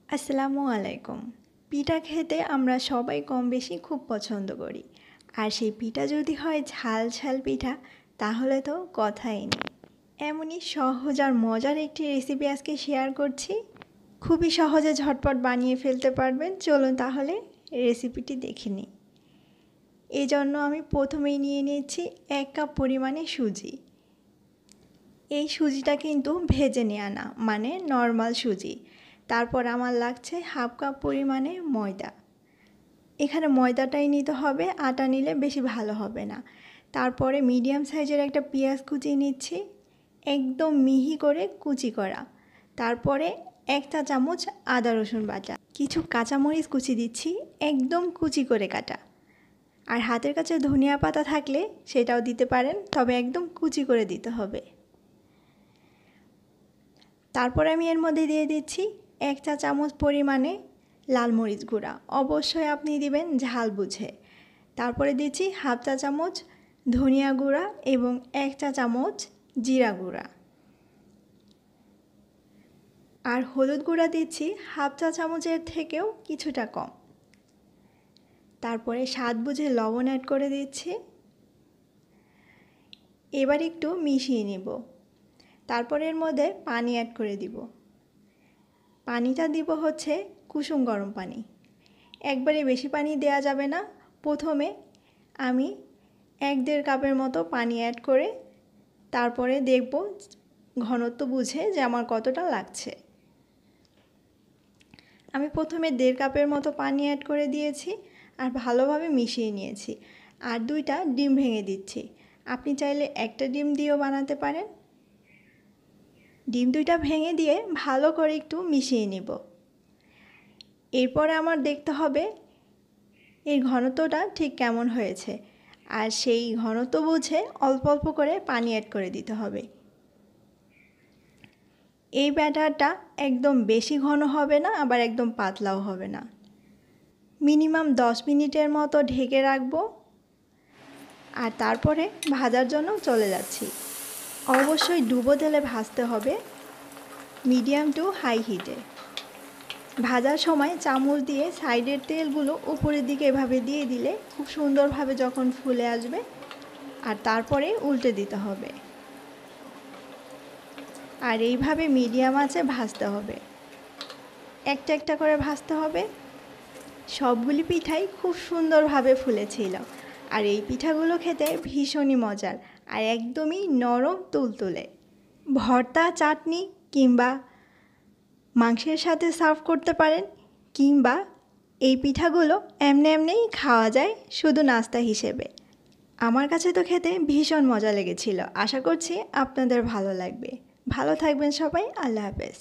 আসসালামু আলাইকুম। পিঠা খেতে আমরা সবাই কম বেশি খুব পছন্দ করি। আর সেই পিঠা যদি হয় ঝাল ঝাল পিঠা তাহলে তো কথাই নেই। এমনই সহজ আর মজার একটি রেসিপি আজকে শেয়ার করছি। খুবই সহজে ঝটপট বানিয়ে ফেলতে পারবেন। চলুন তাহলে রেসিপিটি দেখে নিই। এই জন্য আমি প্রথমেই নিয়ে নিচ্ছি 1 কাপ পরিমাণে সুজি। এই সুজিটা কিন্তু ভেজে নেওয়া না, মানে নর্মাল সুজি। তারপর আমার লাগছে হাফ কাপ পরিমাণে ময়দা। এখানে ময়দাটাই নিতে হবে, আটা নিলে বেশি ভালো হবে না। তারপরে মিডিয়াম সাইজের একটা পেঁয়াজ কুচি নিচ্ছি, একদম মিহি করে কুচি করা। তারপরে 1 চা চামচ আদা রসুন বাটা, কিছু কাঁচামরিচ কুচি দিচ্ছি, একদম কুচি করে কাটা। আর হাতের কাছে ধনিয়া পাতা থাকলে সেটাও দিতে পারেন, তবে একদম কুচি করে দিতে হবে। তারপর আমি এর মধ্যে দিয়ে দিচ্ছি 1 চা চামচ পরিমাণে লাল মরিচ গুঁড়া, অবশ্যই আপনি দিবেন ঝাল বুঝে। তারপরে দিচ্ছি হাফ চা চামচ ধনিয়া গুঁড়া এবং 1 চা চামচ জিরা গুঁড়া। আর হলুদ গুঁড়া দিচ্ছি হাফ চা চামচের থেকেও কিছুটা কম। তারপরে স্বাদ বুঝে লবণ অ্যাড করে দিচ্ছি। এবার একটু মিশিয়ে নেব। তারপর এর মধ্যে পানি অ্যাড করে দিব। পানিটা দিব হচ্ছে কুসুম গরম পানি, একবারে বেশি পানি দেয়া যাবে না। প্রথমে আমি 1-1.5 কাপের মতো পানি অ্যাড করে তারপরে দেখব ঘনত্ব বুঝে যে আমার কতটা লাগছে। আমি প্রথমে 1.5 কাপের মতো পানি অ্যাড করে দিয়েছি আর ভালোভাবে মিশিয়ে নিয়েছি। আর 2টা ডিম ভেঙে দিচ্ছি। আপনি চাইলে একটা ডিম দিয়েও বানাতে পারেন। ডিম 2টা ভেঙে দিয়ে ভালো করে একটু মিশিয়ে নেব। এরপরে আমার দেখতে হবে এর ঘনত্বটা ঠিক কেমন হয়েছে, আর সেই ঘনত্ব বুঝে অল্প অল্প করে পানি অ্যাড করে দিতে হবে। এই ব্যাটারটা একদম বেশি ঘন হবে না, আবার একদম পাতলাও হবে না। মিনিমাম 10 মিনিটের মতো ঢেকে রাখবো আর তারপরে ভাজার জন্য চলে যাচ্ছি। অবশ্যই ডুবো তেলে ভাজতে হবে, মিডিয়াম টু হাই হিটে। ভাজার সময় চামচ দিয়ে সাইডের তেলগুলো উপরের দিকে এভাবে দিয়ে দিলে খুব সুন্দরভাবে যখন ফুলে আসবে, আর তারপরে উল্টে দিতে হবে। আর এইভাবে মিডিয়াম আঁচে ভাজতে হবে, একটা একটা করে ভাজতে হবে। সবগুলি পিঠাই খুব সুন্দরভাবে ফুলেছিল। আর এই পিঠাগুলো খেতে ভীষণই মজার আর একদমই নরম তুলতুলে। ভর্তা, চাটনি কিংবা মাংসের সাথে সার্ভ করতে পারেন, কিংবা এই পিঠাগুলো এমনিই খাওয়া যায় শুধু নাস্তা হিসেবে। আমার কাছে তো খেতে ভীষণ মজা লেগেছিল। আশা করছি আপনাদের ভালো লাগবে। ভালো থাকবেন সবাই। আল্লাহ হাফেজ।